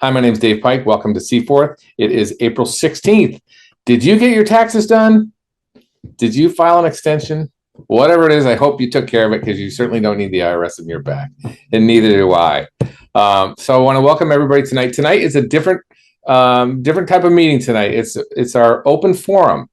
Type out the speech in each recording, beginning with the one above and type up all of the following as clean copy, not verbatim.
Hi, my name is Dave Pike. Welcome to Cforth. It is April 16th. Did you get your taxes done? Did you file an extension? Whatever it is, I hope you took care of it because you certainly don't need the IRS in your back, and neither do I. So I want to welcome everybody tonight. Tonight is a different type of meeting tonight. It's our open forum,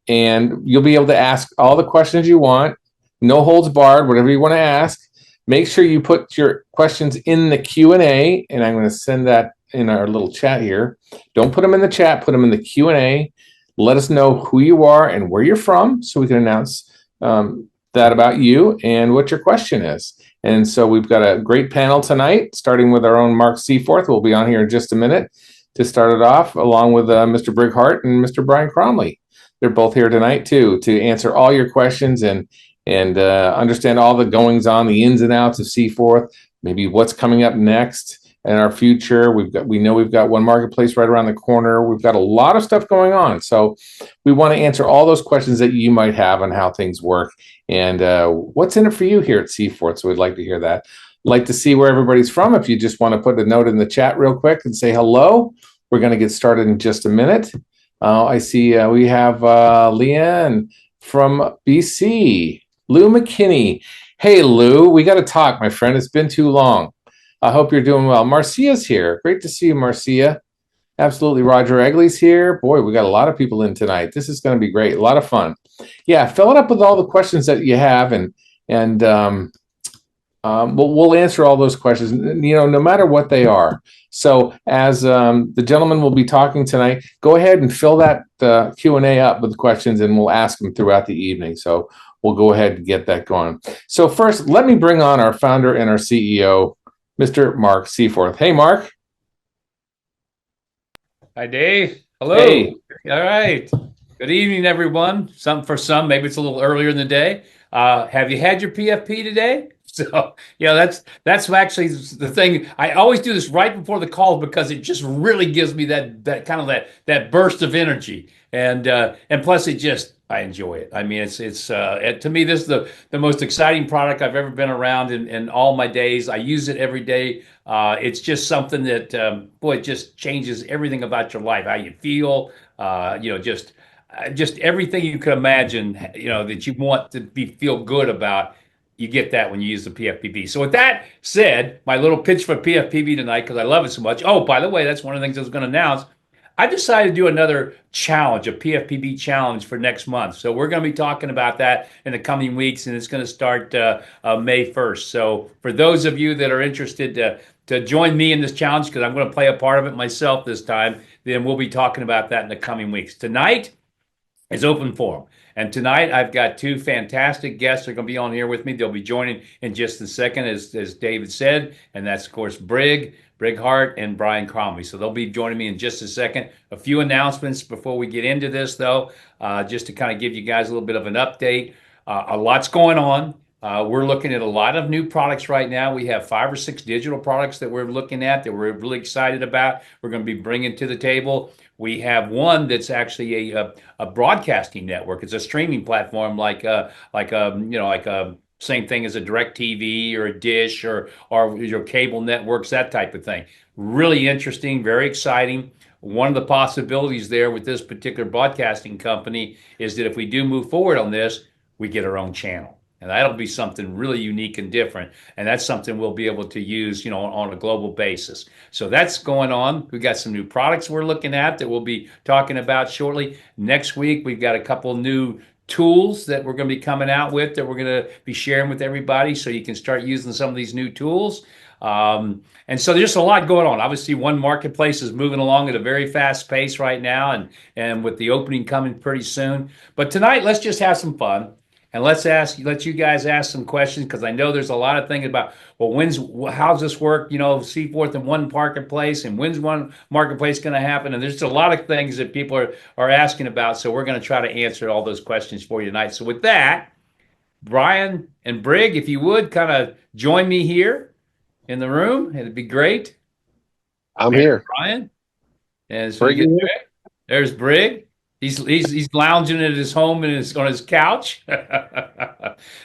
and you'll be able to ask all the questions you want. No holds barred, whatever you want to ask. Make sure you put your questions in the Q&A, and I'm going to send that in our little chat here. Don't put them in the chat, put them in the Q&A. Let us know who you are and where you're from so we can announce that about you and what your question is. And so we've got a great panel tonight, starting with our own Mark Cforth, who will be on here in just a minute to start it off, along with Mr. Brig Hart and Mr. Brian Cromley. They're both here tonight, too, to answer all your questions and understand all the goings on, the ins and outs of Cforth, maybe what's coming up next in our future. We know we've got one marketplace right around the corner. We've got a lot of stuff going on. So we want to answer all those questions that you might have on how things work and what's in it for you here at Cforth. So we'd like to hear that. Like to see where everybody's from. If you just want to put a note in the chat real quick and say hello, we're going to get started in just a minute. I see we have Leanne from BC. Lou McKinney. Hey, Lou, we got to talk, my friend. It's been too long. I hope you're doing well. Marcia's here. Great to see you, Marcia. Absolutely. Roger Egley's here. Boy, we got a lot of people in tonight. This is going to be great. A lot of fun. Yeah, fill it up with all the questions that you have, and we'll answer all those questions, no matter what they are. So as the gentleman will be talking tonight, go ahead and fill that Q&A up with questions, and we'll ask them throughout the evening. So we'll go ahead and get that going. So first, let me bring on our founder and our CEO, Mr. Mark Cforth. Hey, Mark. Hi, Dave. Hello. Hey. All right. Good evening, everyone. For some, maybe it's a little earlier in the day. Have you had your PFP today? So, that's actually the thing. I always do this right before the call because it just really gives me that kind of that burst of energy, and plus I enjoy it. I mean, it's to me, this is the most exciting product I've ever been around in all my days. I use it every day. It's just something that it just changes everything about your life, how you feel, just everything you could imagine, that you want to feel good about. You get that when you use the PFPB. So with that said, my little pitch for PFPB tonight, because I love it so much. Oh, by the way, that's one of the things I was going to announce. I decided to do another challenge, a PFPB challenge for next month. So we're going to be talking about that in the coming weeks, and it's going to start May 1st. So for those of you that are interested to join me in this challenge, because I'm going to play a part of it myself this time, then we'll be talking about that in the coming weeks. Tonight is open forum. And tonight I've got two fantastic guests that are going to be on here with me. They'll be joining in just a second, as David said, and that's, of course, Brig Hart, and Brian Cromley. So they'll be joining me in just a second. A few announcements before we get into this, though, just to kind of give you guys a little bit of an update. A lot's going on. We're looking at a lot of new products right now. We have 5 or 6 digital products that we're looking at that we're really excited about. We're going to be bringing to the table. We have one that's actually a broadcasting network. It's a streaming platform like a same thing as a DirecTV or a Dish or your cable networks, that type of thing. Really interesting, very exciting. One of the possibilities there with this particular broadcasting company is that if we do move forward on this, we get our own channel. And that'll be something really unique and different. And that's something we'll be able to use, on a global basis. So that's going on. We've got some new products we're looking at that we'll be talking about shortly. Next week, we've got a couple new tools that we're going to be coming out with that we're going to be sharing with everybody so you can start using some of these new tools. And so there's just a lot going on. Obviously, one marketplace is moving along at a very fast pace right now, and with the opening coming pretty soon. But tonight, let's just have some fun. And let you guys ask some questions, because I know there's a lot of things about, how's this work? Cforth in one marketplace, and when's one marketplace going to happen? And there's a lot of things that people are asking about. So we're going to try to answer all those questions for you tonight. So with that, Brian and Brig, if you would kind of join me here in the room, it'd be great. I'm here. Brian. And so there's Brig. He's lounging at his home and on his couch.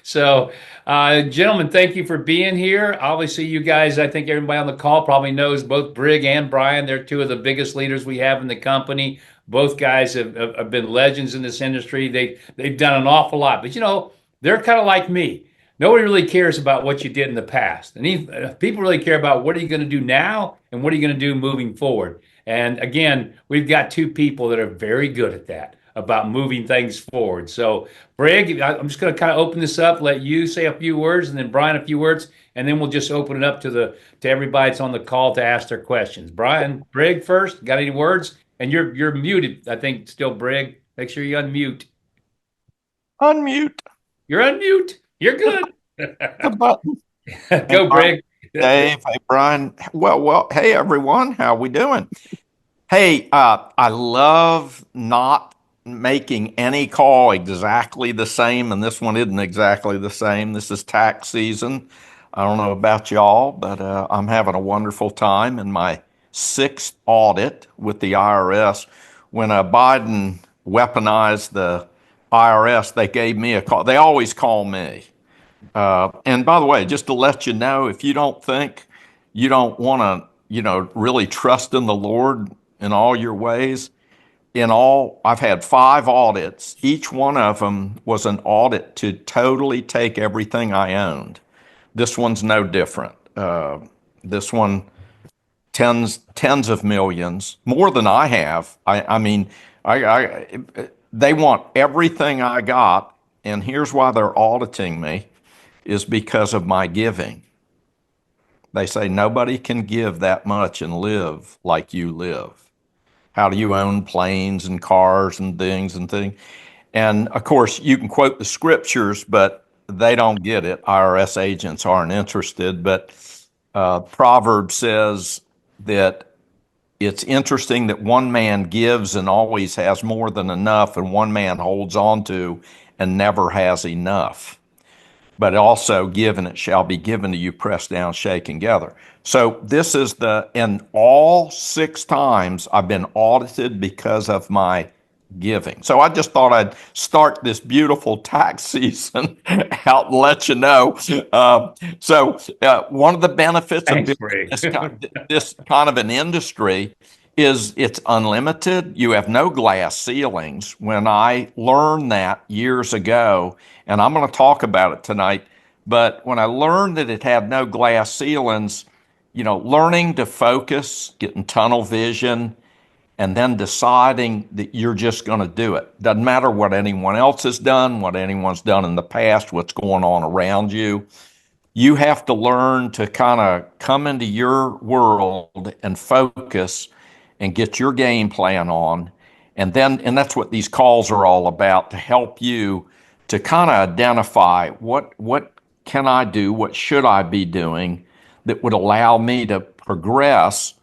So, gentlemen, thank you for being here. Obviously, you guys, I think everybody on the call probably knows both Brig and Brian. They're two of the biggest leaders we have in the company. Both guys have been legends in this industry. They've done an awful lot, but they're kind of like me. Nobody really cares about what you did in the past, and people really care about what are you going to do now and what are you going to do moving forward. And again, we've got two people that are very good at that, about moving things forward. So, Brig, I'm just going to kind of open this up, let you say a few words, and then Brian a few words, and then we'll just open it up to everybody that's on the call to ask their questions. Brian, Brig first, got any words? And you're muted, I think, still, Brig. Make sure you unmute. Unmute You're unmute. You're good. the button. Go, Brig. Dave, hey, Brian. Well, hey, everyone. How we doing? Hey, I love not making any call exactly the same, and this one isn't exactly the same. This is tax season. I don't know about y'all, but I'm having a wonderful time in my sixth audit with the IRS. When Biden weaponized the IRS, they gave me a call. They always call me. And by the way, just to let you know, if you don't think you don't want to, really trust in the Lord in all your ways, I've had 5 audits. Each one of them was an audit to totally take everything I owned. This one's no different. This one, tens of millions, more than I have. They want everything I got, and here's why they're auditing me, is because of my giving. They say nobody can give that much and live like you live. How do you own planes and cars and things? And of course, you can quote the scriptures, but they don't get it. IRS agents aren't interested. But Proverbs says that it's interesting that one man gives and always has more than enough, and one man holds on to and never has enough. But also, given it shall be given to you, pressed down, shaken together. So this is and all 6 times I've been audited because of my giving. So I just thought I'd start this beautiful tax season out and let you know. One of the benefits Thanks, of Brig. this kind of an industry is it's unlimited. You have no glass ceilings. When I learned that years ago, and I'm going to talk about it tonight, but when I learned that it had no glass ceilings, learning to focus, getting tunnel vision, and then deciding that you're just going to do it. Doesn't matter what anyone else has done, what anyone's done in the past, what's going on around you. You have to learn to kind of come into your world and focus and get your game plan on. And that's what these calls are all about, to help you to kind of identify what can I do, what should I be doing that would allow me to progress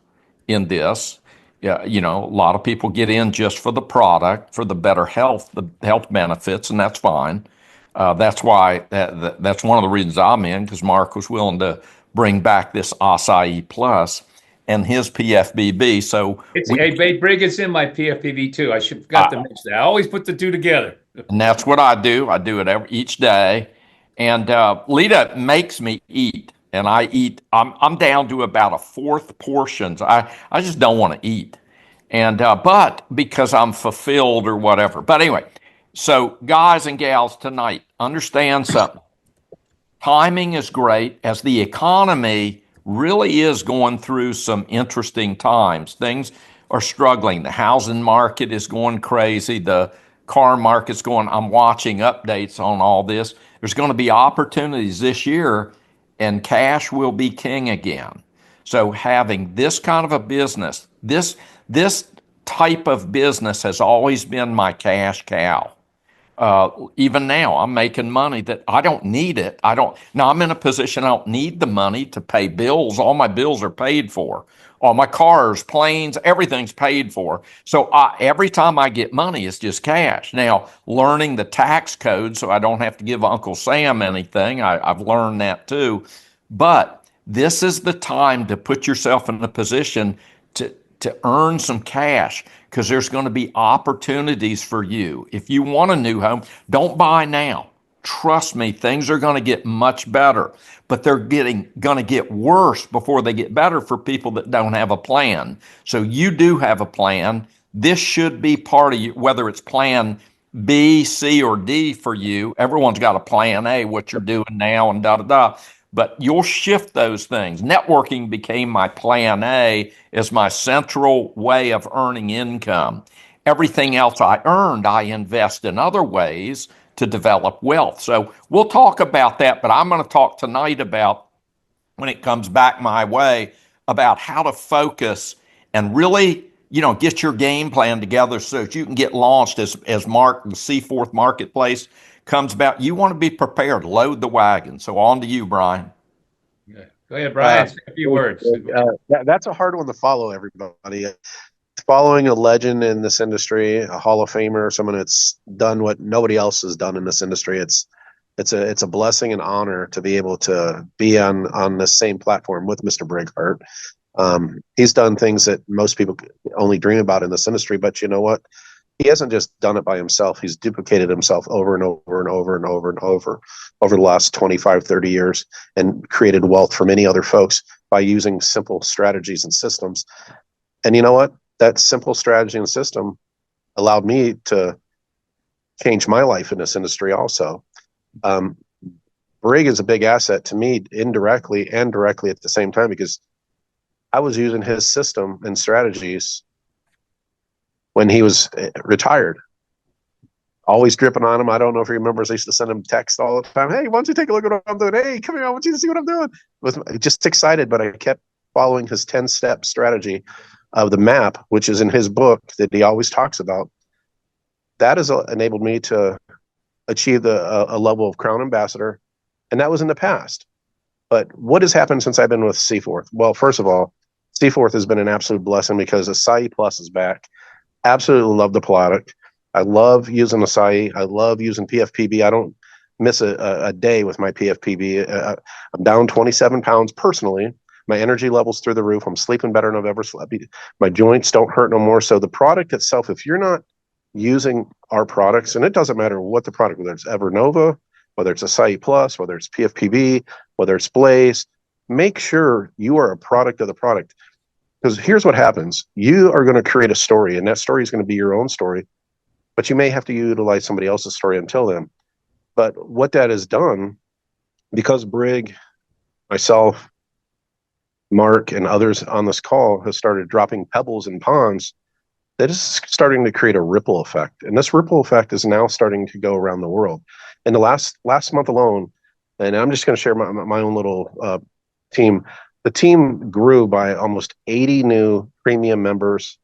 in this. Yeah, a lot of people get in just for the product, for the better health, the health benefits, and that's fine. That's why that's one of the reasons I'm in, because Mark was willing to bring back this Acai Plus and his PFBB. So hey, Brig, it's in my PFPV too. I forgot to mention that. I always put the two together. And that's what I do. I do it each day. And Lita makes me eat, and I eat. I'm down to about a 4th portions. I just don't want to eat, and but because I'm fulfilled or whatever. But anyway, so guys and gals tonight, understand something. Timing is great as the economy really is going through some interesting times. Things are struggling. The housing market is going crazy. The car market's going. I'm watching updates on all this. There's going to be opportunities this year, and cash will be king again. So having this kind of a business, this type of business has always been my cash cow. Even now, I'm making money that I don't need it. Now I'm in a position I don't need the money to pay bills. All my bills are paid for. All my cars, planes, everything's paid for. So every time I get money, it's just cash. Now, learning the tax code so I don't have to give Uncle Sam anything, I've learned that too. But this is the time to put yourself in a position to earn some cash, because there's going to be opportunities for you. If you want a new home, don't buy now. trust me, things are going to get much better, but they're going to get worse before they get better for people that don't have a plan. So you do have a plan. This should be part of you, whether it's plan B, C, or D for you. Everyone's got a plan A, what you're doing now, and da da da. But you'll shift those things. Networking became my plan A as my central way of earning income. Everything else I earned, I invest in other ways to develop wealth. So we'll talk about that, but I'm going to talk tonight about, when it comes back my way, about how to focus and really, get your game plan together so that you can get launched as Mark, the Cforth marketplace comes about. You want to be prepared, load the wagon. So on to you, Brian. Yeah. Go ahead, Brian. Say a few words. That's a hard one to follow, everybody. Following a legend in this industry, a Hall of Famer, someone that's done what nobody else has done in this industry. It's a blessing and honor to be able to be on the same platform with Mr. Brig, Hart. He's done things that most people only dream about in this industry, but you know what? He hasn't just done it by himself. He's duplicated himself over and over and over and over and over the last 25, 30 years, and created wealth for many other folks by using simple strategies and systems. And you know what? That simple strategy and system allowed me to change my life in this industry also. Brig is a big asset to me, indirectly and directly at the same time, because I was using his system and strategies when he was retired. Always dripping on him. I don't know if he remembers, I used to send him text all the time. Hey, why don't you take a look at what I'm doing? Hey, come here, I want you to see what I'm doing. Was just excited, but I kept following his 10-step strategy of the map, which is in his book that he always talks about. That has enabled me to achieve a level of Crown Ambassador, and that was in the past. But what has happened since I've been with Cforth? Well, first of all, Cforth has been an absolute blessing because Acai Plus is back. Absolutely love the product. I love using Acai. I love using PFPB. I don't miss a day with my PFPB. I'm down 27 pounds personally. My energy level's through the roof. I'm sleeping better than I've ever slept. My joints don't hurt no more. So the product itself, if you're not using our products, and it doesn't matter what the product, whether it's Evernova, whether it's Acai Plus, whether it's PFPB, whether it's Blaze, make sure you are a product of the product. Because here's what happens. You are going to create a story, and that story is going to be your own story, but you may have to utilize somebody else's story until then. But what that has done, because Brig, myself, Mark, and others on this call have started dropping pebbles in ponds, that is starting to create a ripple effect. And this ripple effect is now starting to go around the world. In the last month alone, and I'm just going to share my own little team, the team grew by almost 80 new premium members,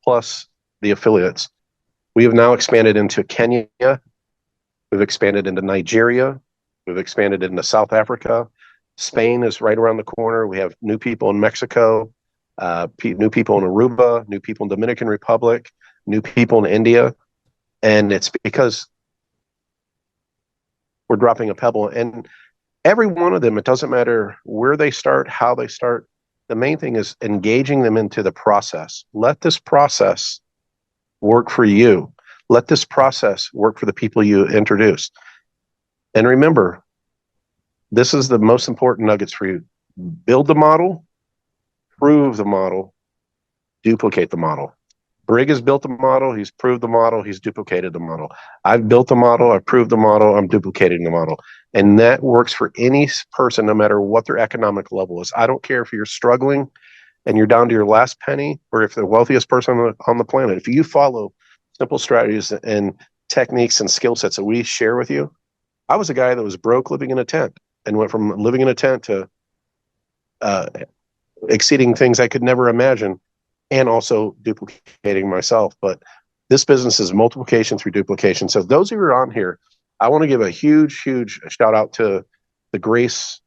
plus the affiliates. We have now expanded into Kenya. We've expanded into Nigeria. We've expanded into South Africa. Spain is right around the corner. We have new people in Mexico, new people in Aruba, new people in Dominican Republic, new people in India. And it's because we're dropping a pebble. And every one of them, it doesn't matter where they start, how they start. The main thing is engaging them into the process. Let this process work for you. Let this process work for the people you introduce. And remember, this is the most important nuggets for you. Build the model, prove the model, duplicate the model. Brig has built the model, he's proved the model, he's duplicated the model. I've built the model, I've proved the model, I'm duplicating the model. And that works for any person, no matter what their economic level is. I don't care if you're struggling and you're down to your last penny, or if the wealthiest person on the planet. If you follow simple strategies and techniques and skill sets that we share with you. I was a guy that was broke living in a tent, and went from living in a tent to exceeding things I could never imagine, and also duplicating myself. But this business is multiplication through duplication. So those who are on here, I want to give a huge, huge shout out to the Grace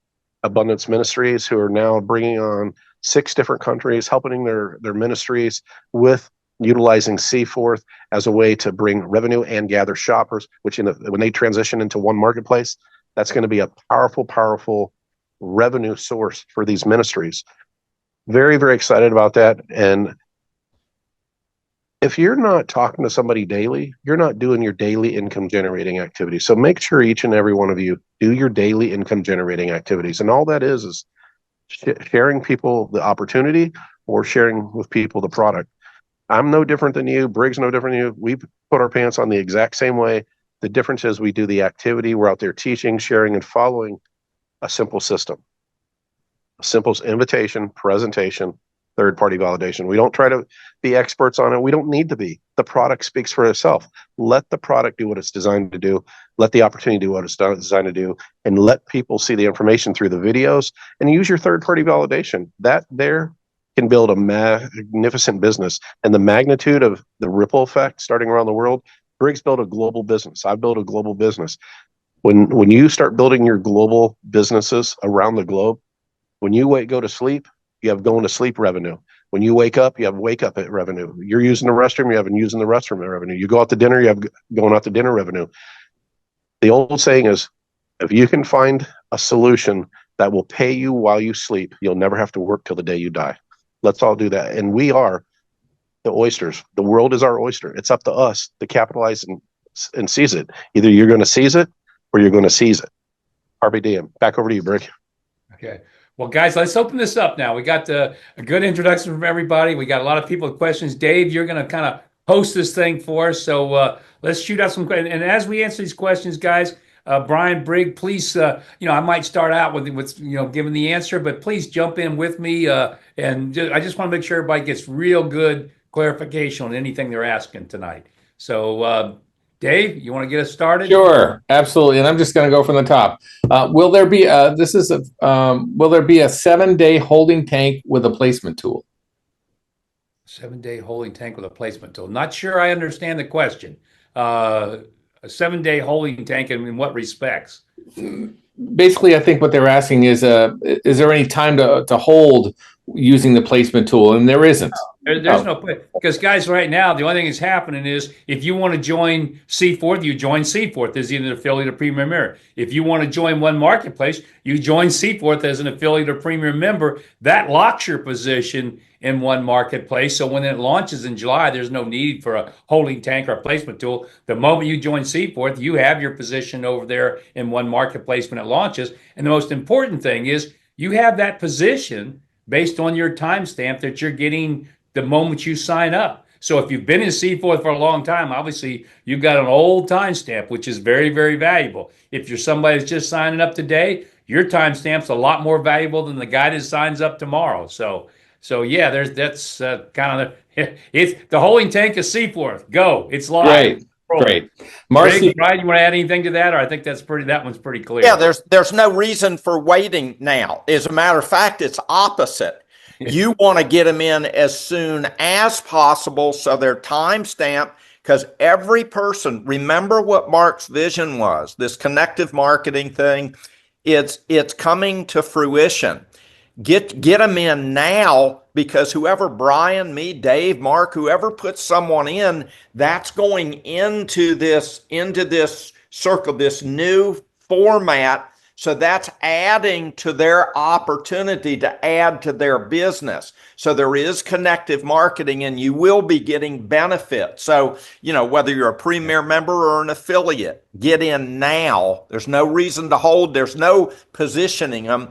Abundance Ministries, who are now bringing on 6 different countries, helping their ministries with utilizing Cforth as a way to bring revenue and gather shoppers, which when they transition into one marketplace, that's going to be a powerful, powerful revenue source for these ministries. Very, very excited about that. And if you're not talking to somebody daily, you're not doing your daily income generating activities. So make sure each and every one of you do your daily income generating activities. And all that is sharing people the opportunity or sharing with people the product. I'm no different than you. Brig's no different than you. We put our pants on the exact same way. The difference is we do the activity. We're out there teaching, sharing, and following a simple system. A simple invitation, presentation, third-party validation. We don't try to be experts on it. We don't need to be. The product speaks for itself. Let the product do what it's designed to do. Let the opportunity do what it's designed to do, and let people see the information through the videos and use your third-party validation. That there can build a magnificent business. And the magnitude of the ripple effect starting around the world, Briggs built a global business. I've built a global business. When you start building your global businesses around the globe, when you go to sleep, you have going to sleep revenue. When you wake up, you have wake up revenue. You're using the restroom, you have using the restroom revenue. You go out to dinner, you have going out to dinner revenue. The old saying is, if you can find a solution that will pay you while you sleep, you'll never have to work till the day you die. Let's all do that. And we are the oysters. The world is our oyster. It's up to us to capitalize and seize it. Either you're going to seize it or you're going to seize it. RBDM. Back over to you, Brig. Okay. Well, guys, let's open this up now. We got a good introduction from everybody. We got a lot of people with questions. Dave, you're going to kind of host this thing for us. So let's shoot out some questions. And as we answer these questions, guys, Brian, Brig, please, I might start out with giving the answer, but please jump in with me. I just want to make sure everybody gets real good clarification on anything they're asking tonight. So, Dave, you want to get us started? Sure, absolutely. And I'm just going to go from the top. Will there be a 7-day holding tank with a placement tool? 7-day holding tank with a placement tool. Not sure I understand the question. A 7-day holding tank, and in what respects? Basically, I think what they're asking is there any time to hold using the placement tool? And there isn't. There's no place. Because, guys, right now, the only thing that's happening is if you want to join Cforth, you join Cforth as either an affiliate or premium member. If you want to join One Marketplace, you join Cforth as an affiliate or premium member. That locks your position in One Marketplace. So when it launches in July, there's no need for a holding tank or a placement tool. The moment you join Cforth, you have your position over there in One Marketplace when it launches. And the most important thing is you have that position based on your timestamp that you're getting the moment you sign up. So if you've been in Cforth for a long time, obviously you've got an old timestamp, which is very, very valuable. If you're somebody that's just signing up today, your timestamp's a lot more valuable than the guy that signs up tomorrow. So yeah, that's kind of it's the holding tank of Cforth. Go, it's live. Great. Marcy, Brian, you want to add anything to that, or I think that one's pretty clear. Yeah, there's no reason for waiting now. As a matter of fact, it's opposite. You want to get them in as soon as possible so they're timestamped, because every person, remember what Mark's vision was, this connective marketing thing, it's coming to fruition. Get them in now, because whoever, Brian, me, Dave, Mark, whoever puts someone in, that's going into this circle, this new format. So that's adding to their opportunity to add to their business. So there is connective marketing, and you will be getting benefits. So, whether you're a premier member or an affiliate, get in now. There's no reason to hold. There's no positioning them.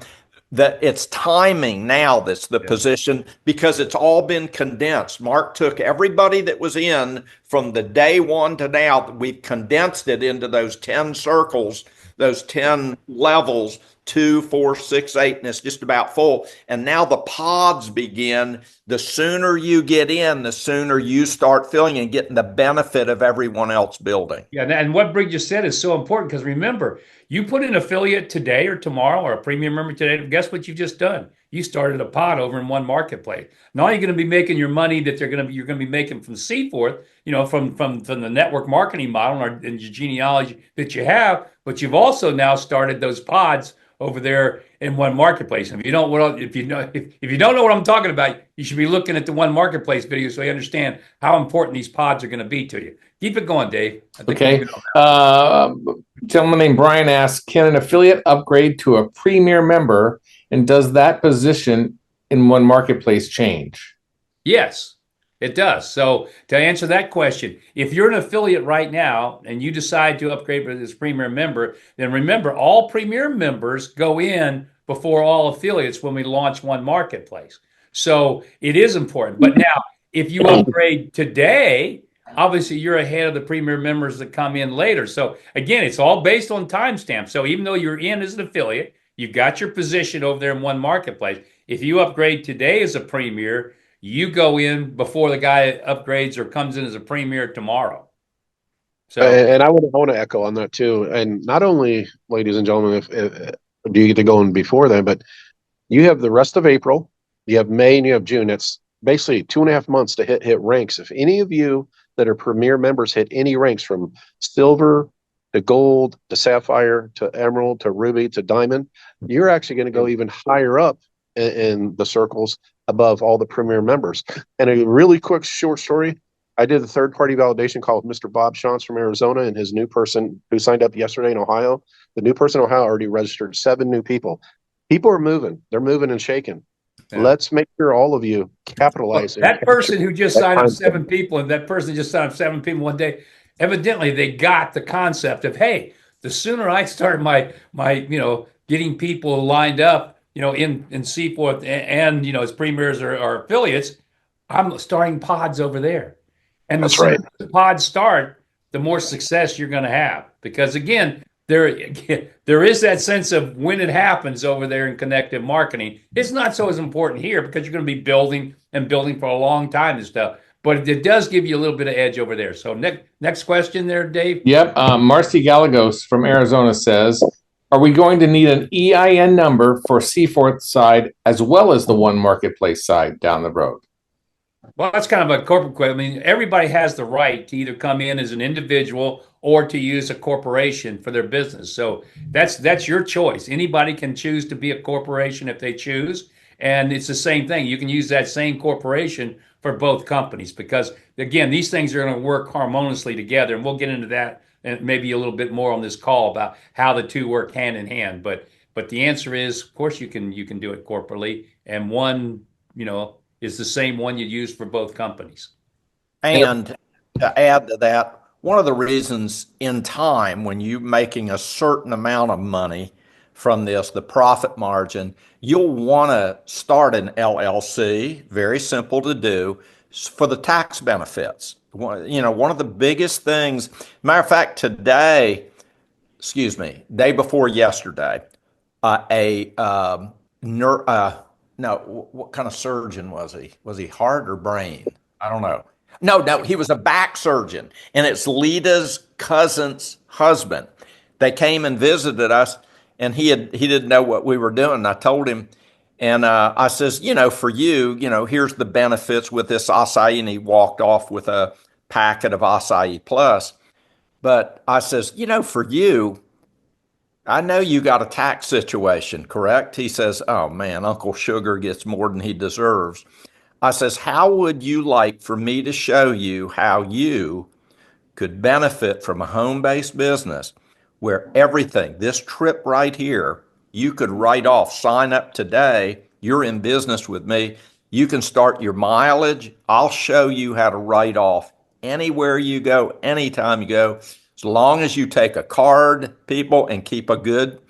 That it's timing now that's the position, because it's all been condensed. Mark took everybody that was in from the day one to now. We've condensed it into those 10 circles, those 10 levels, 2, 4, 6, 8, and it's just about full. And now the pods begin. The sooner you get in, the sooner you start filling and getting the benefit of everyone else building. Yeah, and what Brig just said is so important, because remember, you put an affiliate today or tomorrow or a premium member today, guess what you've just done? You started a pod over in One Marketplace. Now you're going to be making your money that you're going to be making from Cforth, from the network marketing model and your genealogy that you have, but you've also now started those pods over there in One Marketplace. And if you don't know what I'm talking about, you should be looking at the One Marketplace video so you understand how important these pods are going to be to you. Keep it going, Dave. Okay. Gentleman named Brian asks, can an affiliate upgrade to a premier member, and does that position in One Marketplace change? Yes. It does. So to answer that question, if you're an affiliate right now and you decide to upgrade to this Premier member, then remember all Premier members go in before all affiliates when we launch one marketplace. So it is important. But now, if you upgrade today, obviously you're ahead of the Premier members that come in later. So again, it's all based on timestamp. So even though you're in as an affiliate, you've got your position over there in one marketplace. If you upgrade today as a Premier, you go in before the guy upgrades or comes in as a Premier tomorrow. So, And I want to echo on that too. And not only, ladies and gentlemen, if do you get to go in before then, but you have the rest of April, you have May, and you have June. That's basically 2.5 months to hit ranks. If any of you that are Premier members hit any ranks from silver to gold to sapphire to emerald to ruby to diamond, you're actually going to go even higher up in the circles above all the Premier members. And a really quick short story. I did the third-party validation call with Mr. Bob Shantz from Arizona and his new person who signed up yesterday in Ohio. The new person in Ohio already registered 7 new people. People are moving. They're moving and shaking. Yeah. Let's make sure all of you capitalize. Well, that person who just signed up 7 people, and that person just signed up 7 people one day, evidently they got the concept of, hey, the sooner I start my getting people lined up, in Cforth and as premiers or affiliates, I'm starting pods over there. And the sooner the pods start, the more success you're going to have. Because again, there is that sense of when it happens over there in connective marketing. It's not so as important here because you're going to be building for a long time and stuff. But it does give you a little bit of edge over there. So next question there, Dave. Yep. Marcy Gallegos from Arizona says, are we going to need an EIN number for Cforth side as well as the one marketplace side down the road? Well, that's kind of a corporate question. I mean, everybody has the right to either come in as an individual or to use a corporation for their business. So that's your choice. Anybody can choose to be a corporation if they choose. And it's the same thing. You can use that same corporation for both companies because, again, these things are going to work harmoniously together. And we'll get into that and maybe a little bit more on this call about how the two work hand in hand. But the answer is, of course, you can do it corporately. And one, is the same one you use for both companies. And to add to that, one of the reasons in time when you're making a certain amount of money from this, the profit margin, you'll want to start an LLC, very simple to do, for the tax benefits. One of the biggest things, matter of fact, day before yesterday, no, what kind of surgeon was he? Was he heart or brain? I don't know. No, he was a back surgeon, and it's Lita's cousin's husband. They came and visited us, and he didn't know what we were doing. I told him, and I says, for you, here's the benefits with this acai, and he walked off with a packet of acai plus. But I says, for you, I know you got a tax situation, correct? He says, oh man, Uncle Sugar gets more than he deserves. I says, how would you like for me to show you how you could benefit from a home-based business where everything, this trip right here, you could write off, sign up today, you're in business with me, you can start your mileage, I'll show you how to write off anywhere you go, anytime you go. As long as you take a card, people, and keep a good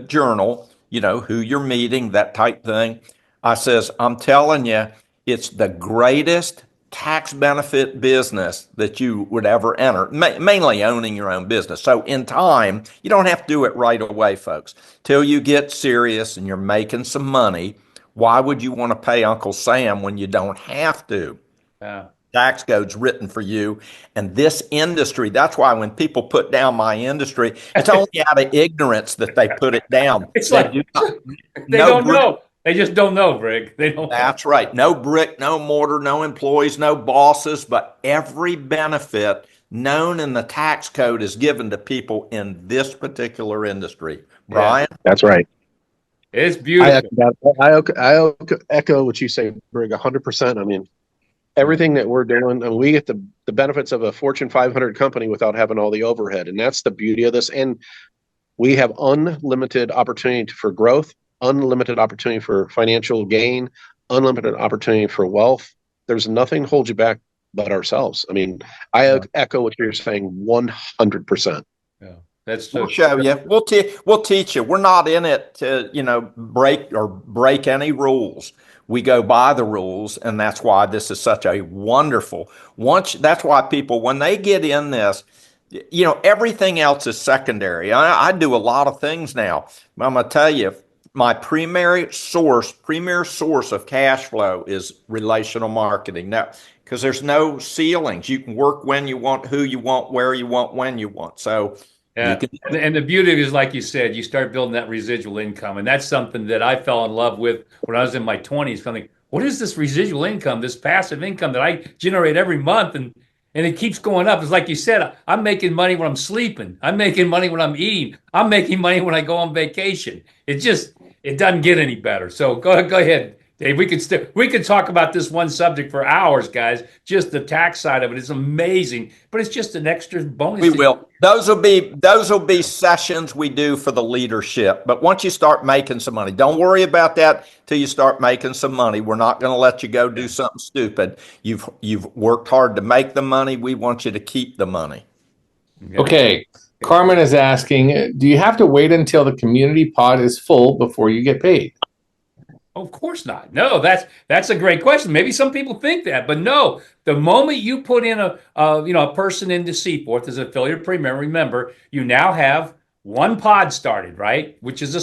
journal, who you're meeting, that type thing. I says, I'm telling you, it's the greatest tax benefit business that you would ever enter, mainly owning your own business. So in time, you don't have to do it right away, folks. Till you get serious and you're making some money, why would you want to pay Uncle Sam when you don't have to? Yeah. Tax code's written for you. And this industry, that's why when people put down my industry, it's only out of ignorance that they put it down. It's like they don't know. They just don't know, Brig. They don't. That's right. No brick, no mortar, no employees, no bosses, but every benefit known in the tax code is given to people in this particular industry. Brian? That's right. It's beautiful. I echo what you say, Brig, 100%. I mean, everything that we're doing, and we get the benefits of a Fortune 500 company without having all the overhead. And that's the beauty of this. And we have unlimited opportunity for growth, unlimited opportunity for financial gain, unlimited opportunity for wealth. there's nothing to hold you back but ourselves. I mean, I echo what you're saying 100%. Yeah, that's We'll true. show you. We'll teach you. We're not in it to, break any rules. We go by the rules, and that's why this is such a wonderful. That's why people, when they get in this, everything else is secondary. I do a lot of things now. I'm gonna tell you, my premier source of cash flow is relational marketing. Now, because there's no ceilings. You can work when you want, who you want, where you want, when you want. So you Yeah. can. And the beauty of it is, like you said, you start building that residual income. And that's something that I fell in love with when I was in my 20s. I'm like, what is this residual income, this passive income that I generate every month? And it keeps going up. It's like you said, I'm making money when I'm sleeping. I'm making money when I'm eating. I'm making money when I go on vacation. It doesn't get any better. So go ahead, Dave. We could talk about this one subject for hours, guys. Just the tax side of it is amazing, but it's just an extra bonus. We will. Those will be sessions we do for the leadership. But once you start making some money, don't worry about that till you start making some money. We're not going to let you go do something stupid. You've worked hard to make the money. We want you to keep the money. Okay. Carmen is asking, do you have to wait until the community pod is full before you get paid? Of course not. No, that's a great question. Maybe some people think that, but no. The moment you put in a person into Cforth as an affiliate premier, remember you now have one pod started, right? Which is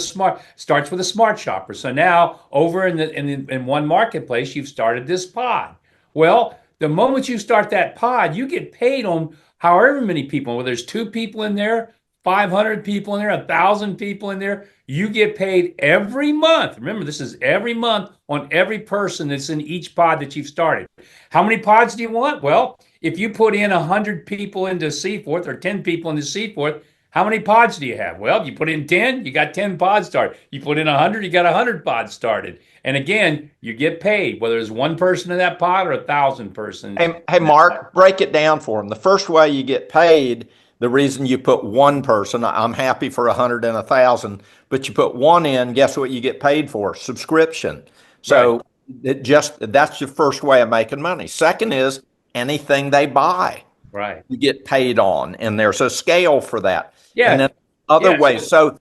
starts with a smart shopper. So now over in one marketplace, you've started this pod. Well, the moment you start that pod, you get paid on however many people. Whether there's 2 people in there, 500 people in there, 1,000 people in there, you get paid every month. Remember, this is every month on every person that's in each pod that you've started. How many pods do you want? Well, if you put in 100 people into Cforth or 10 people into Cforth, how many pods do you have? Well, if you put in 10, you got 10 pods started. You put in 100, you got 100 pods started. And again, you get paid, whether it's one person in that pod or 1,000 persons. Hey, Mark, break it down for them. The first way you get paid, the reason you put one person, I'm happy for 100 and 1,000, but you put one in, guess what you get paid for? Subscription. So that's your first way of making money. Second is anything they buy, Right. you get paid on, and there's a scale for that. Yeah. And then other ways. So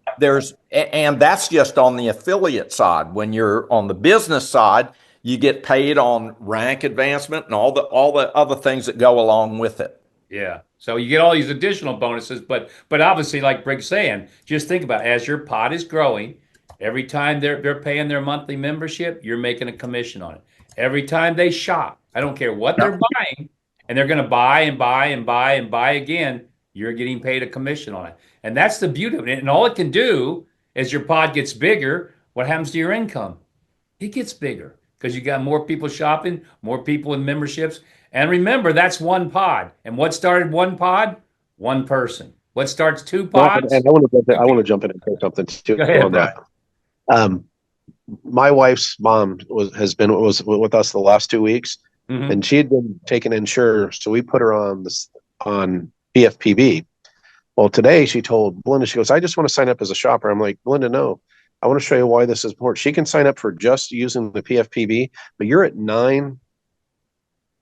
and that's just on the affiliate side. When you're on the business side, you get paid on rank advancement and all the other things that go along with it. Yeah. So you get all these additional bonuses, but obviously, like Brig's saying, just think about it. As your pot is growing, every time they're paying their monthly membership, you're making a commission on it. Every time they shop, I don't care what they're buying, and they're going to buy and buy and buy and buy again, you're getting paid a commission on it. And that's the beauty of it. And all it can do as your pod gets bigger, what happens to your income? It gets bigger because you got more people shopping, more people in memberships. And remember, that's one pod. And what started one pod? One person. What starts 2 pods? And I want to jump in and say something too. Go ahead, on that. My wife's mom was with us the last 2 weeks, and she had been taking Insure, so we put her on PFPB. Well, today she told Belinda, she goes, I just want to sign up as a shopper. I'm like, Belinda, no. I want to show you why this is important. She can sign up for just using the PFPB, but you're at 9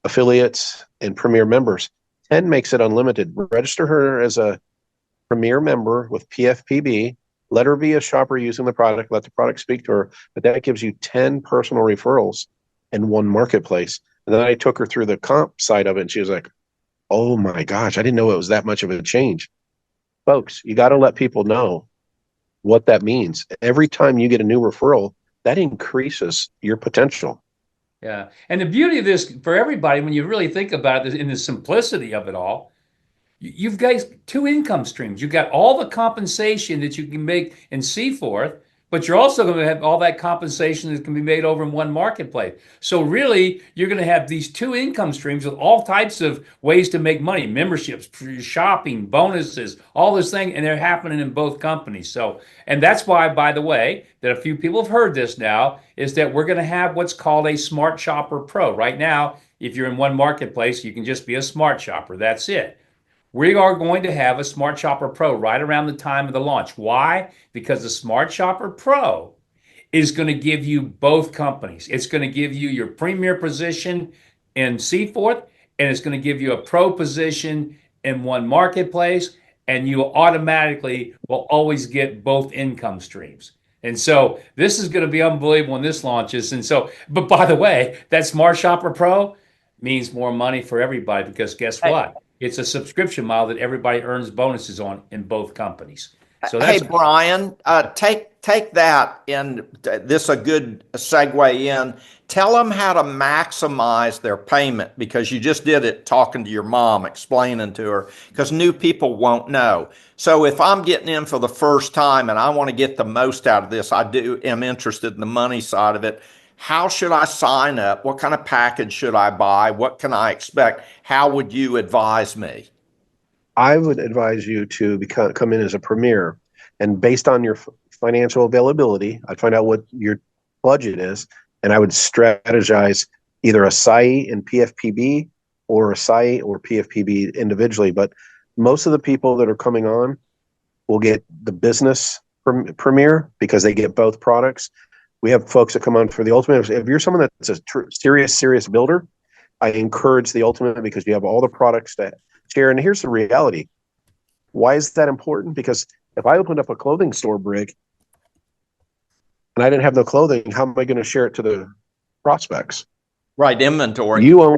affiliates and premier members. 10 makes it unlimited. Register her as a premier member with PFPB. Let her be a shopper using the product. Let the product speak to her. But that gives you 10 personal referrals in one marketplace. And then I took her through the comp side of it, and she was like, oh my gosh, I didn't know it was that much of a change. Folks, you got to let people know what that means. Every time you get a new referral, that increases your potential. Yeah. And the beauty of this for everybody, when you really think about it in the simplicity of it all, you've got 2 income streams. You've got all the compensation that you can make in Cforth, but you're also going to have all that compensation that can be made over in one marketplace. So really, you're going to have these 2 income streams with all types of ways to make money, memberships, shopping, bonuses, all this thing, and they're happening in both companies. So, and that's why, by the way, that a few people have heard this now, is that we're going to have what's called a Smart Shopper Pro. Right now, if you're in one marketplace, you can just be a Smart Shopper. That's it. We are going to have a Smart Shopper Pro right around the time of the launch. Why? Because the Smart Shopper Pro is going to give you both companies. It's going to give you your premier position in Cforth, and it's going to give you a pro position in one marketplace, and you automatically will always get both income streams. And so this is going to be unbelievable when this launches. And so, but by the way, that Smart Shopper Pro means more money for everybody, because guess what? It's a subscription model that everybody earns bonuses on in both companies. So that's Hey, Brian, take that, and this is a good segue in. Tell them how to maximize their payment, because you just did it talking to your mom, explaining to her, because new people won't know. So if I'm getting in for the first time and I want to get the most out of this, am interested in the money side of it. How should I sign up? What kind of package should I buy? What can I expect? How would you advise me? I would advise you to come in as a premier, and based on your financial availability, I'd find out what your budget is, and I would strategize either a SAI and PFPB, or a SAI or PFPB individually. But most of the people that are coming on will get the business premier, because they get both products. We have folks that come on for the ultimate. If you're someone that's a serious builder, I encourage the ultimate, because you have all the products to share. And here's the reality. Why is that important? Because if I opened up a clothing store, Brig, and I didn't have no clothing, how am I going to share it to the prospects? Right, inventory. You own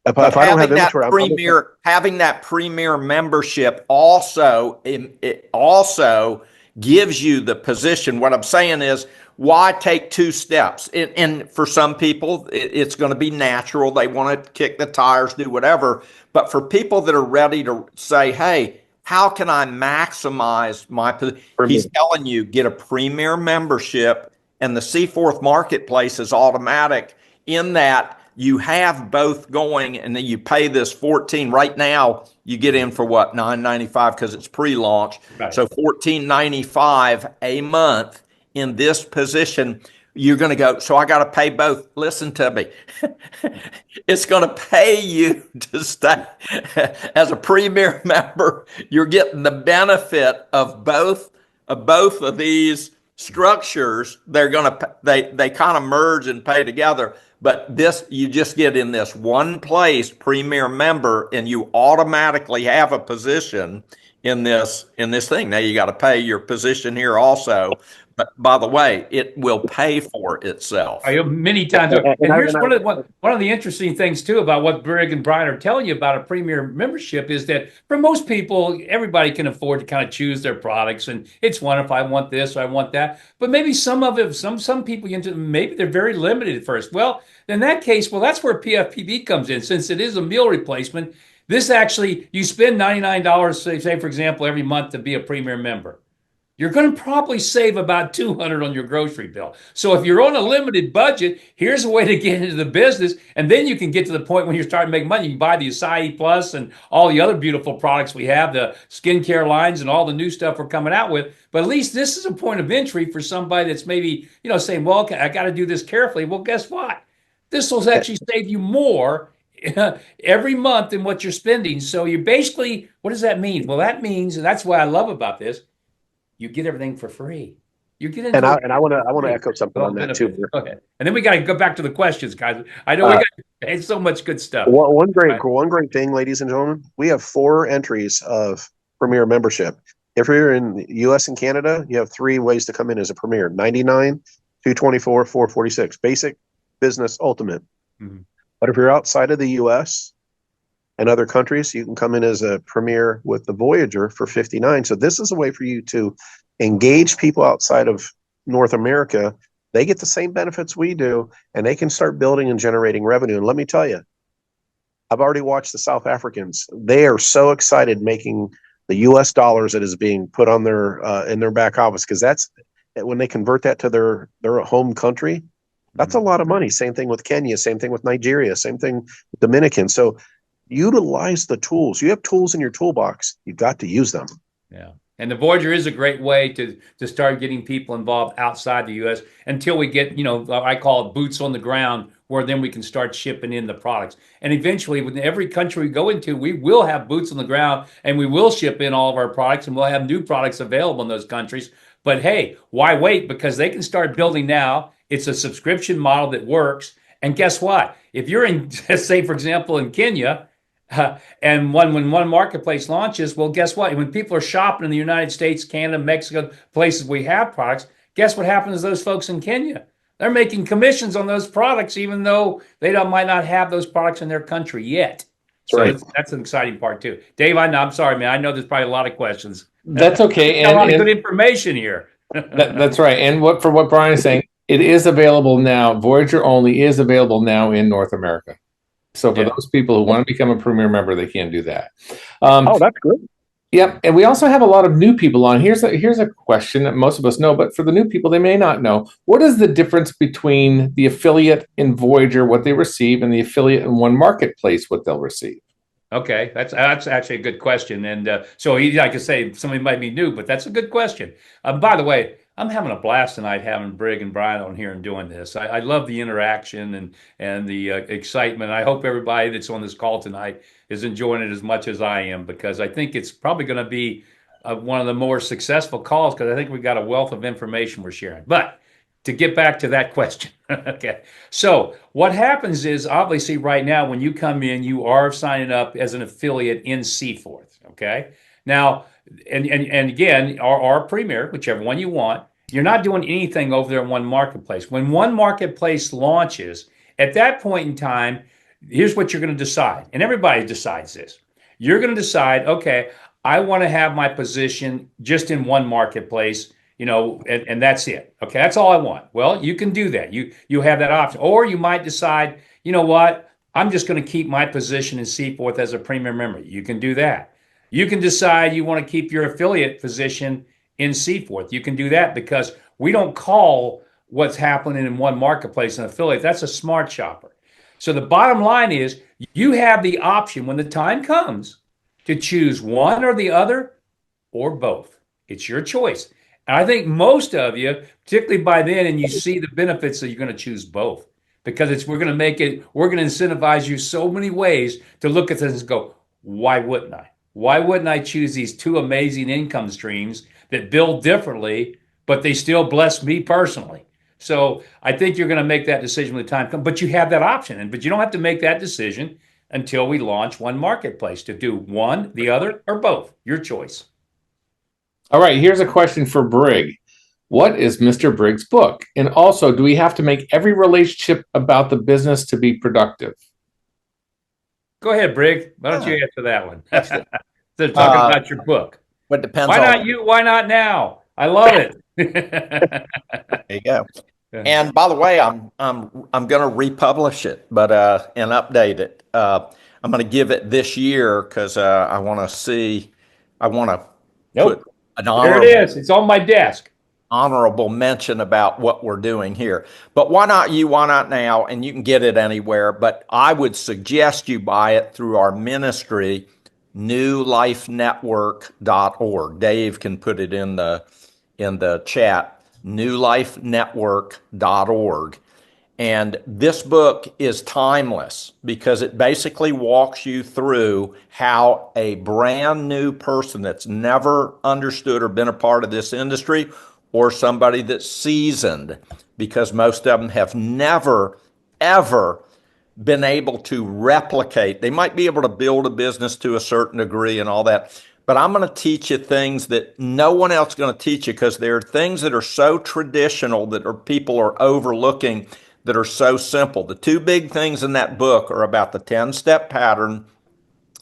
if I don't have inventory, having that premier membership also, it also gives you the position. What I'm saying is, why take two steps? And for some people, it's going to be natural. They want to kick the tires, do whatever. But for people that are ready to say, hey, how can I maximize my position? He's telling you, get a premier membership, and the Cforth marketplace is automatic in that you have both going, and then you pay this $14. Right now, you get in for what, $9.95, because it's pre-launch. Right. So $14.95 a month in this position. You're going to go, so I got to pay both. Listen to me. It's going to pay you to stay as a premier member. You're getting the benefit of both of these structures. They're going to, they kind of merge and pay together. But this, you just get in this one place, premier member, and you automatically have a position in this thing. Now you got to pay your position here also. But by the way, it will pay for itself. Many times. And here's one of the interesting things too about what Brig and Brian are telling you about a premier membership is that for most people, everybody can afford to kind of choose their products, and it's one, if I want this or I want that. But maybe some of it, some people maybe they're very limited at first. Well, in that case, that's where PFPB comes in, since it is a meal replacement. This actually, you spend $99, say for example, every month to be a premier member. You're going to probably save about $200 on your grocery bill. So if you're on a limited budget, here's a way to get into the business. And then you can get to the point when you're starting to make money. You can buy the Acai Plus and all the other beautiful products we have, the skincare lines and all the new stuff we're coming out with. But at least this is a point of entry for somebody that's maybe, saying, well, okay, I got to do this carefully. Well, guess what? This will actually save you more every month than what you're spending. So you basically, what does that mean? Well, that means, and that's what I love about this, you get everything for free. You get into I want to echo something on that too. Okay. And then we got to go back to the questions, guys. I know it's so much good stuff. One great thing, ladies and gentlemen, we have 4 entries of premier membership. If you're in the US and Canada, you have 3 ways to come in as a premier: 99, 224, 446, basic, business, ultimate. Mm-hmm. But if you're outside of the US and other countries, you can come in as a premier with the Voyager for $59. So this is a way for you to engage people outside of North America. They get the same benefits we do, and they can start building and generating revenue. And let me tell you, I've already watched the South Africans. They are so excited making the US dollars that is being put on their in their back office, because that's when they convert that to their home country. That's a lot of money. Same thing with Kenya, same thing with Nigeria, same thing with Dominican. So utilize the tools. You have tools in your toolbox. You've got to use them. Yeah. And the Voyager is a great way to start getting people involved outside the U.S. until we get, I call it boots on the ground, where then we can start shipping in the products. And eventually, with every country we go into, we will have boots on the ground, and we will ship in all of our products, and we'll have new products available in those countries. But hey, why wait? Because they can start building now. It's a subscription model that works. And guess what? If you're in, say, for example, in Kenya, and when one marketplace launches, well, guess what? When people are shopping in the United States, Canada, Mexico, places we have products, guess what happens to those folks in Kenya? They're making commissions on those products, even though might not have those products in their country yet. So right. that's an exciting part too. Dave, I'm sorry, man. I know there's probably a lot of questions. That's okay. A lot of good information here. That's right. And what Brian is saying, it is available now. Voyager only is available now in North America. So for those people who want to become a premier member, they can do that. Oh, that's good. Yep. And we also have a lot of new people on. Here's a question that most of us know, but for the new people, they may not know. What is the difference between the affiliate in Voyager, what they receive, and the affiliate in One Marketplace, what they'll receive? Okay, that's actually a good question. And so, like I say, somebody might be new, but that's a good question. By the way, I'm having a blast tonight having Brig and Brian on here and doing this. I love the interaction and the excitement. I hope everybody that's on this call tonight is enjoying it as much as I am, because I think it's probably going to be one of the more successful calls, because I think we got a wealth of information we're sharing. But to get back to that question, okay. So what happens is, obviously right now when you come in, you are signing up as an affiliate in Cforth, okay? Now, and again, our premier, whichever one you want, you're not doing anything over there in One Marketplace. When One Marketplace launches, at that point in time, here's what you're going to decide. And everybody decides this. You're going to decide, okay, I want to have my position just in One Marketplace, and that's it. Okay, that's all I want. Well, you can do that. You have that option. Or you might decide, you know what, I'm just going to keep my position in Cforth as a premium member. You can do that. You can decide you want to keep your affiliate position in Cforth. You can do that, because we don't call what's happening in One Marketplace an affiliate. That's a smart shopper. So the bottom line is, you have the option when the time comes to choose one or the other or both. It's your choice. And I think most of you, particularly by then, and you see the benefits, that you're going to choose both, because we're going to incentivize you so many ways to look at this and go, why wouldn't I? Why wouldn't I choose these two amazing income streams that build differently, but they still bless me personally? So I think you're going to make that decision when the time comes, but you have that option. But you don't have to make that decision until we launch One Marketplace to do one, the other, or both. Your choice. All right, here's a question for Brig. What is Mr. Brig's book? And also, do we have to make every relationship about the business to be productive? Go ahead, Brig. Why don't you answer that one? They're talking about your book. What depends Why on not you? Why not now? I love it. There you go. And by the way, I'm going to republish it, but and update it. I'm going to give it this year, because I want to put an There it is. It's on my desk. Honorable mention about what we're doing here. But why not you? Why not now? And you can get it anywhere. But I would suggest you buy it through our ministry, newlifenetwork.org. Dave can put it in the chat. newlifenetwork.org. And this book is timeless, because it basically walks you through how a brand new person that's never understood or been a part of this industry, or somebody that's seasoned, because most of them have never, ever been able to replicate. They might be able to build a business to a certain degree and all that, but I'm going to teach you things that no one else is going to teach you, because there are things that are so traditional that people are overlooking, that are so simple. The two big things in that book are about the 10-step pattern,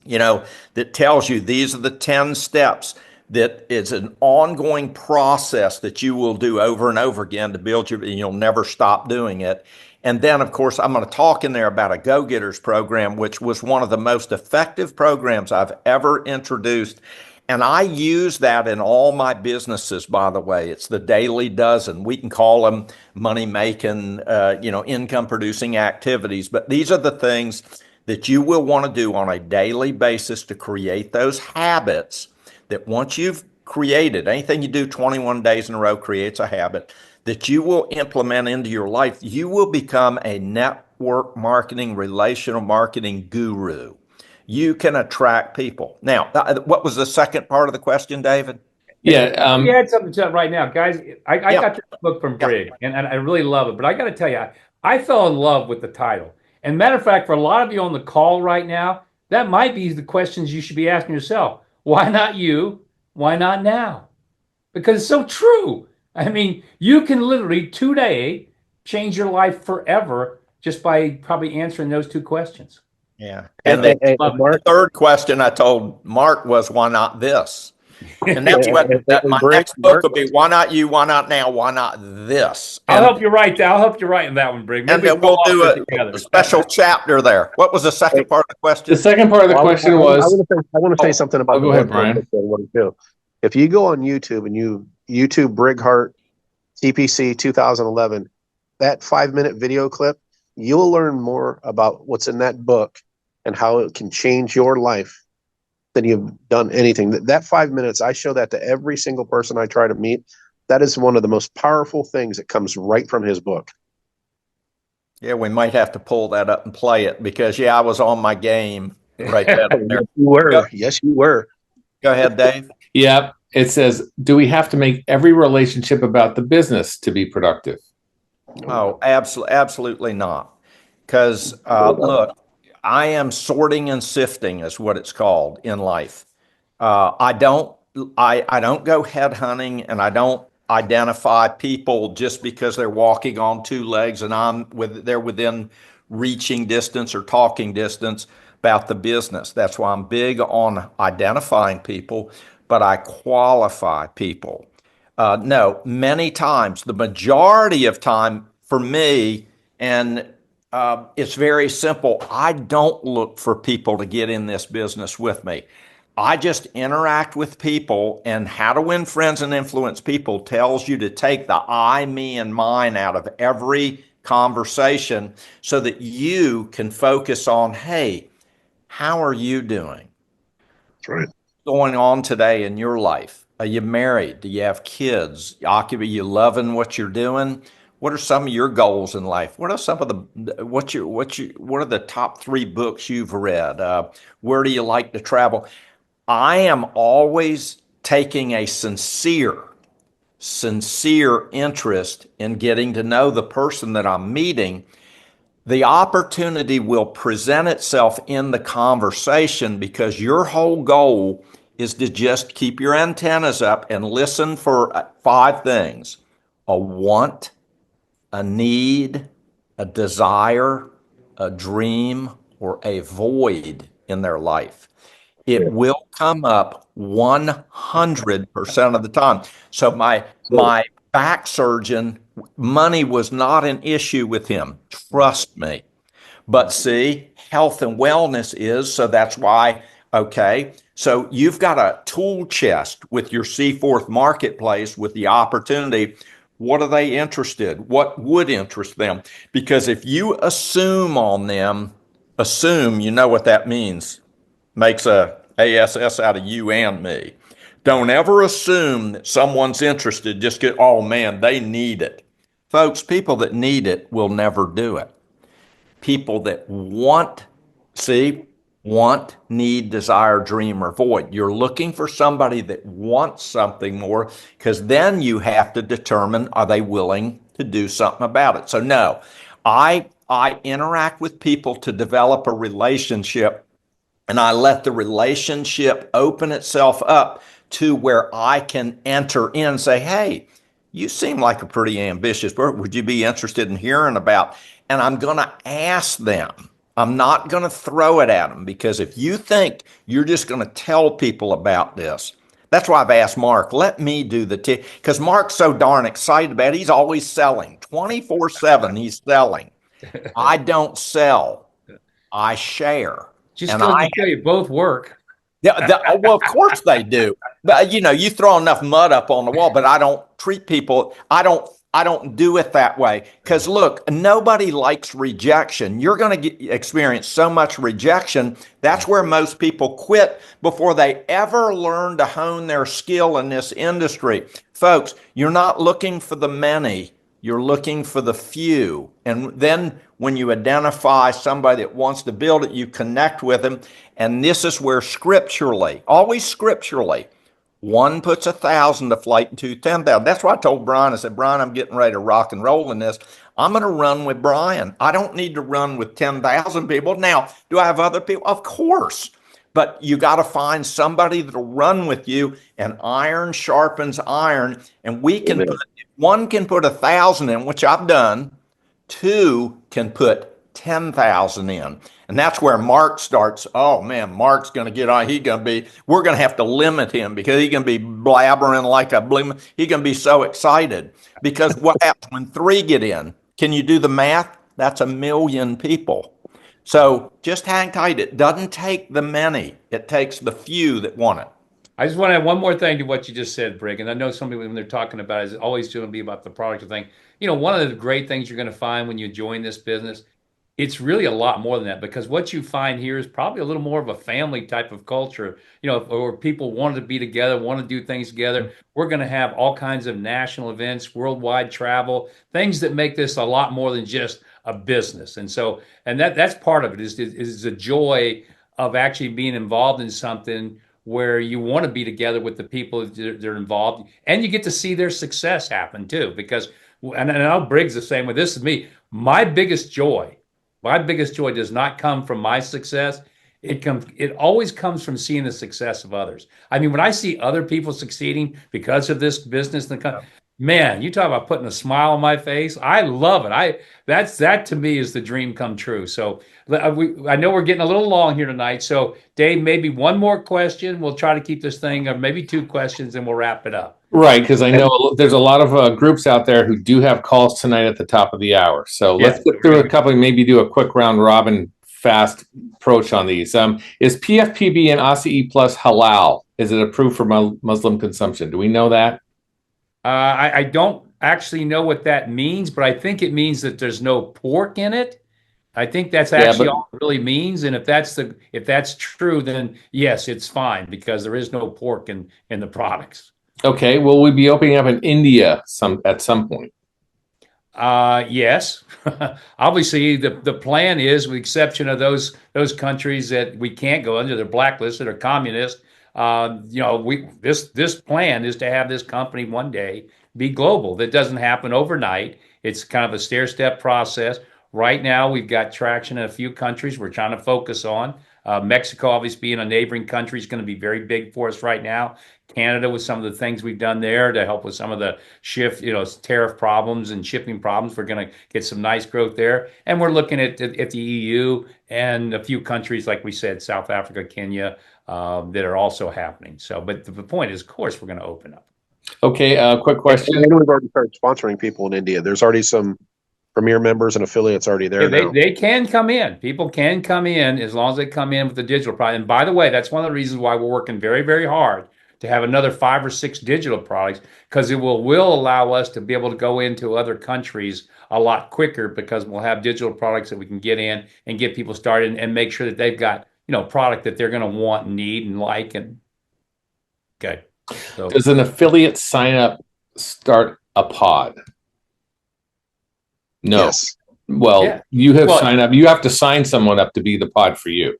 that tells you these are the 10 steps, that is an ongoing process that you will do over and over again to build and you'll never stop doing it. And then, of course, I'm going to talk in there about a Go-Getters program, which was one of the most effective programs I've ever introduced. And I use that in all my businesses, by the way. It's the daily dozen. We can call them money-making, income-producing activities. But these are the things that you will want to do on a daily basis to create those habits that, once you've created, anything you do 21 days in a row creates a habit that you will implement into your life. You will become a network marketing, relational marketing guru. You can attract people. Now, what was the second part of the question, David? Yeah. You had something to right now, guys. I got this book from Brig, and I really love it. But I got to tell you, I fell in love with the title. And matter of fact, for a lot of you on the call right now, that might be the questions you should be asking yourself. Why not you? Why not now? Because it's so true. I mean, you can literally today change your life forever just by probably answering those two questions. Yeah. And, And the Mark, third question I told Mark was, why not this? And that's what my Brig, next book will be. Why not you? Why not now? Why not this? I'll help you write that. I'll help you write in that one, Brig. And Maybe then we'll do it together. a special chapter there. What was the second part of the The question? second part of the question was, I want to say something about go ahead, Brian. If you go on YouTube and you YouTube Brig Hart TPC 2011, that 5-minute video clip, you'll learn more about what's in that book and how it can change your life than you've done anything. That 5 minutes, I show that to every single person I try to meet. That is one of the most powerful things that comes right from his book. Yeah, we might have to pull that up and play it because, yeah, I was on my game right there. Yes, you were. Yes, you were. Go ahead, Dave. Yep. It says, do we have to make every relationship about the business to be productive? Oh, absolutely not. Because look, I am sorting and sifting is what it's called in life. I don't go headhunting, and I don't identify people just because they're walking on two legs and they're within reaching distance or talking distance about the business. That's why I'm big on identifying people, but I qualify people. No, many times, the majority of time for me, and it's very simple. I don't look for people to get in this business with me. I just interact with people, and How to Win Friends and Influence People tells you to take the I, me, and mine out of every conversation so that you can focus on, hey, how are you doing? That's right. Going on today in your life? Are you married? Do you have kids? Are you loving what you're doing? What are some of your goals in life? What are some of what are the top 3 books you've read? Where do you like to travel? I am always taking a sincere interest in getting to know the person that I'm meeting. The opportunity will present itself in the conversation because your whole goal is to just keep your antennas up and listen for 5 things: a want, a need, a desire, a dream, or a void in their life. It will come up 100% of the time. So my back surgeon, money was not an issue with him. Trust me. But see, health and wellness is, so that's why, okay. So you've got a tool chest with your Cforth marketplace with the opportunity. What are they interested? What would interest them? Because if you assume on them, you know what that means. Makes a ASS out of you and me. Don't ever assume that someone's interested. Just get, oh man, they need it. Folks, people that need it will never do it. People that want, need, desire, dream, or void. You're looking for somebody that wants something more, because then you have to determine, are they willing to do something about it? So no, I interact with people to develop a relationship, and I let the relationship open itself up to where I can enter in and say, hey, you seem like a pretty ambitious person. Would you be interested in hearing about? And I'm going to ask them. I'm not going to throw it at them, because if you think you're just going to tell people about this, that's why I've asked Mark, let me do because Mark's so darn excited about it. He's always selling 24/7. He's selling. I don't sell. I share. Just goes to show you both work. Well, of course they do. But you throw enough mud up on the wall, but I don't treat people, I don't do it that way. Because look, nobody likes rejection. You're going to experience so much rejection. That's where most people quit before they ever learn to hone their skill in this industry. Folks, you're not looking for the many. You're looking for the few. And then when you identify somebody that wants to build it, you connect with them. And this is where always scripturally, One puts 1,000 to flight and two 10,000. That's why I told Brian. I said, Brian, I'm getting ready to rock and roll in this. I'm going to run with Brian. I don't need to run with 10,000 people. Now, do I have other people? Of course. But you got to find somebody that'll run with you, and iron sharpens iron. And we can put, one can put 1,000 in, which I've done. Two can put 10,000 in. And that's where Mark starts. Oh man, Mark's going to get on. We're going to have to limit him because he's going to be blabbering like a bloom. He's going to be so excited because what happens when three get in? Can you do the math? That's 1 million people. So just hang tight. It doesn't take the many. It takes the few that want it. I just want to add one more thing to what you just said, Brig. And I know some people, when they're talking about it, is always going to be about the product thing. You know, one of the great things you're going to find when you join this business, it's really a lot more than that, because what you find here is probably a little more of a family type of culture, you know, where people want to be together, want to do things together. We're going to have all kinds of national events, worldwide travel, things that make this a lot more than just a business. And so, and that's part of it is the joy of actually being involved in something where you want to be together with the people that are involved, and you get to see their success happen too. Because, and I know Briggs the same way. This is me. My biggest joy does not come from my success. It always comes from seeing the success of others. I mean, when I see other people succeeding because of this business, man, you talk about putting a smile on my face. I love it. That to me is the dream come true. So I know we're getting a little long here tonight. So Dave, maybe one more question. We'll try to keep this thing, or maybe two questions, and we'll wrap it up. Right, because I know there's a lot of groups out there who do have calls tonight at the top of the hour. So let's get through a couple and maybe do a quick round robin fast approach on these. Is PFPB and ASEE Plus halal? Is it approved for Muslim consumption? Do we know that? I don't actually know what that means, but I think it means that there's no pork in it. I think that's actually all it really means. And if that's true, then yes, it's fine, because there is no pork in the products. Okay, will we be opening up in India at some point? Yes. Obviously, the plan is, with the exception of those countries that we can't go under, they're blacklisted or communist. This plan is to have this company one day be global. That doesn't happen overnight. It's kind of a stair-step process. Right now, we've got traction in a few countries we're trying to focus on. Mexico, obviously being a neighboring country, is going to be very big for us right now. Canada, with some of the things we've done there to help with some of the tariff problems and shipping problems, we're going to get some nice growth there. And we're looking at the EU and a few countries, like we said, South Africa, Kenya, that are also happening. So, but the point is, of course, we're going to open up. Okay, quick question. We've already started sponsoring people in India. There's already some Premier members and affiliates already there. They can come in. People can come in as long as they come in with the digital product. And by the way, that's one of the reasons why we're working very, very hard to have another 5 or 6 digital products, because it will allow us to be able to go into other countries a lot quicker, because we'll have digital products that we can get in and get people started and make sure that they've got product that they're going to want and need and like. And okay, so does an affiliate sign up start a pod? No. Yes. Well, you have signed up. You have to sign someone up to be the pod for you.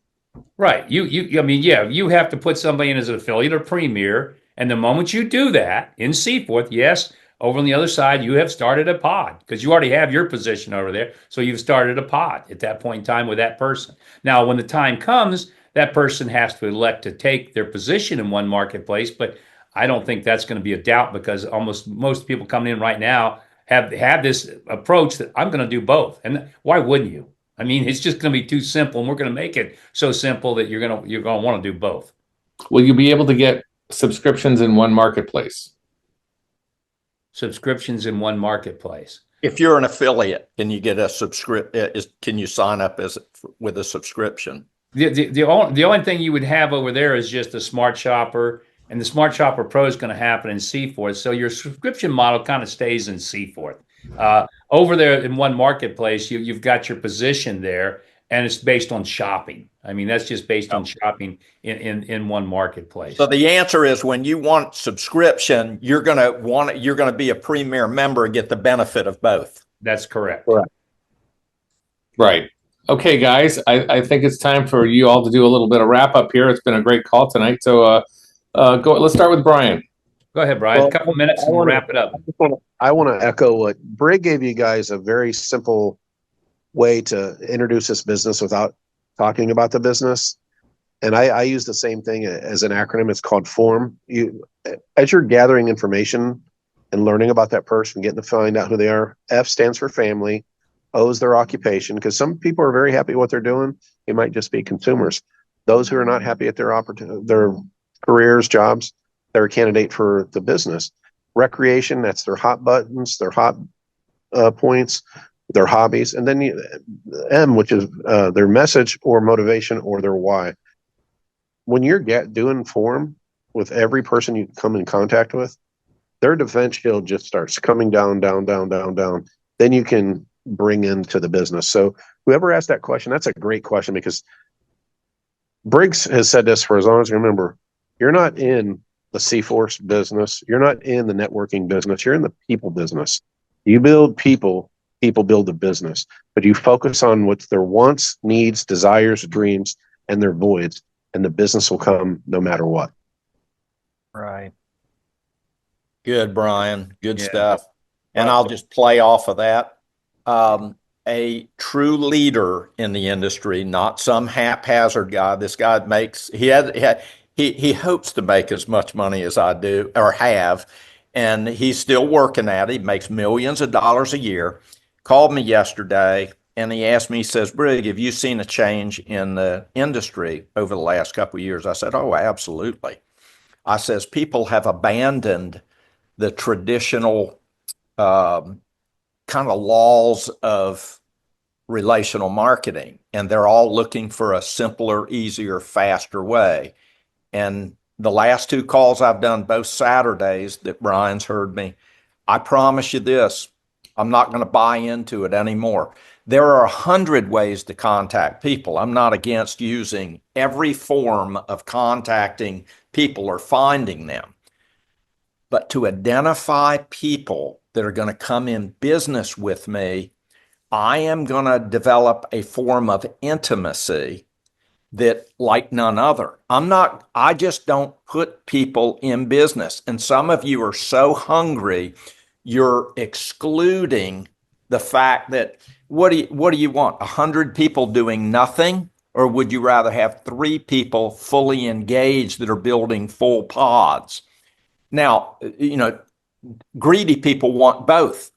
Right. You have to put somebody in as an affiliate or premier. And the moment you do that in Cforth, yes, over on the other side, you have started a pod, because you already have your position over there. So you've started a pod at that point in time with that person. Now, when the time comes, that person has to elect to take their position in one marketplace. But I don't think that's going to be a doubt, because most people coming in right now have this approach that I'm going to do both. And why wouldn't you? I mean, it's just going to be too simple, and we're going to make it so simple that you're going to want to do both. Will you be able to get subscriptions in one marketplace? Subscriptions in one marketplace. If you're an affiliate, can you get a can you sign up with a subscription? The only thing you would have over there is just a Smart Shopper, and the Smart Shopper Pro is going to happen in Cforth. So your subscription model kind of stays in Cforth. Over there in one marketplace, you've got your position there, and it's based on shopping. I mean, that's just based on shopping in one marketplace. So the answer is, when you want subscription, you're going to be a premier member and get the benefit of both. That's correct. Right. Okay, guys, I think it's time for you all to do a little bit of wrap up here. It's been a great call tonight. So Let's start with Brian. Go ahead, Brian. Well, A couple minutes and we'll wrap it up. I want to echo what Brig gave you guys, a very simple way to introduce this business without talking about the business. And I use the same thing as an acronym. It's called FORM. As you're gathering information and learning about that person, getting to find out who they are, F stands for family, O is their occupation, because some people are very happy at what they're doing. They might just be consumers. Those who are not happy at their careers, jobs, they're a candidate for the business. Recreation, that's their hot buttons, their hot points, their hobbies. And then M, which is their message or motivation or their why. When you're doing form with every person you come in contact with, their defense shield just starts coming down, down, down, down, down. Then you can bring into the business. So whoever asked that question, that's a great question, because Briggs has said this for as long as I remember. You're not in the Cforth business. You're not in the networking business. You're in the people business. You build people, people build the business. But you focus on what's their wants, needs, desires, dreams, and their voids, and the business will come no matter what. Right. Good, Brian. Good Yeah. stuff. And I'll just play off of that. A true leader in the industry, not some haphazard guy. This guy he hopes to make as much money as I do or have, and he's still working at it. He makes millions of dollars a year. Called me yesterday and he asked me, he says, Brig, have you seen a change in the industry over the last couple of years? I said, oh, absolutely. I says, people have abandoned the traditional kind of laws of relational marketing, and they're all looking for a simpler, easier, faster way. And the last two calls I've done, both Saturdays that Brian's heard me, I promise you this, I'm not going to buy into it anymore. There are 100 ways to contact people. I'm not against using every form of contacting people or finding them. But to identify people that are going to come in business with me, I am going to develop a form of intimacy that like none other. I just don't put people in business. And some of you are so hungry, you're excluding the fact that what do you want? 100 people doing nothing? Or would you rather have 3 people fully engaged that are building full pods? Now, greedy people want both.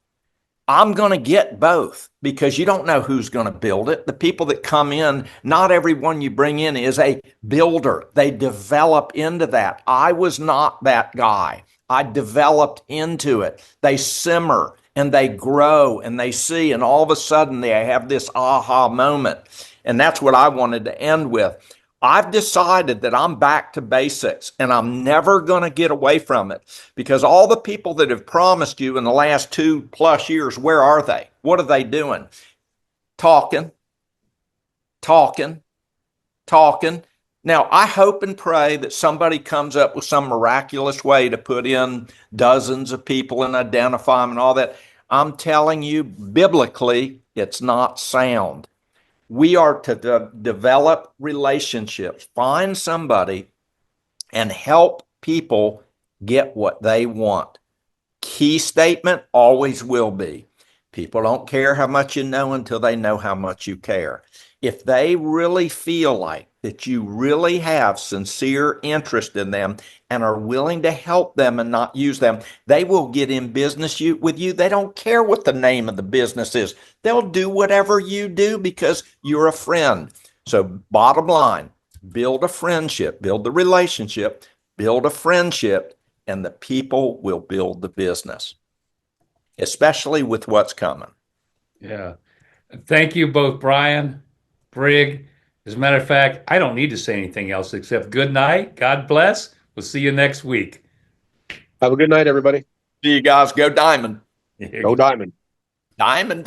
I'm going to get both because you don't know who's going to build it. The people that come in, not everyone you bring in is a builder. They develop into that. I was not that guy. I developed into it. They simmer and they grow and they see, and all of a sudden they have this aha moment. And that's what I wanted to end with. I've decided that I'm back to basics and I'm never going to get away from it, because all the people that have promised you in the last 2+ years, where are they? What are they doing? Talking. Now, I hope and pray that somebody comes up with some miraculous way to put in dozens of people and identify them and all that. I'm telling you, biblically, it's not sound. We are to develop relationships, find somebody, and help people get what they want. Key statement always will be, people don't care how much you know until they know how much you care. If they really feel like that you really have sincere interest in them and are willing to help them and not use them, they will get in business with you. They don't care what the name of the business is. They'll do whatever you do because you're a friend. So bottom line, build a friendship, build the relationship, build a friendship, and the people will build the business, especially with what's coming. Yeah. Thank you both, Brian, Brig. As a matter of fact, I don't need to say anything else except good night. God bless. We'll see you next week. Have a good night, everybody. See you guys. Go Diamond. Go Diamond. Diamond.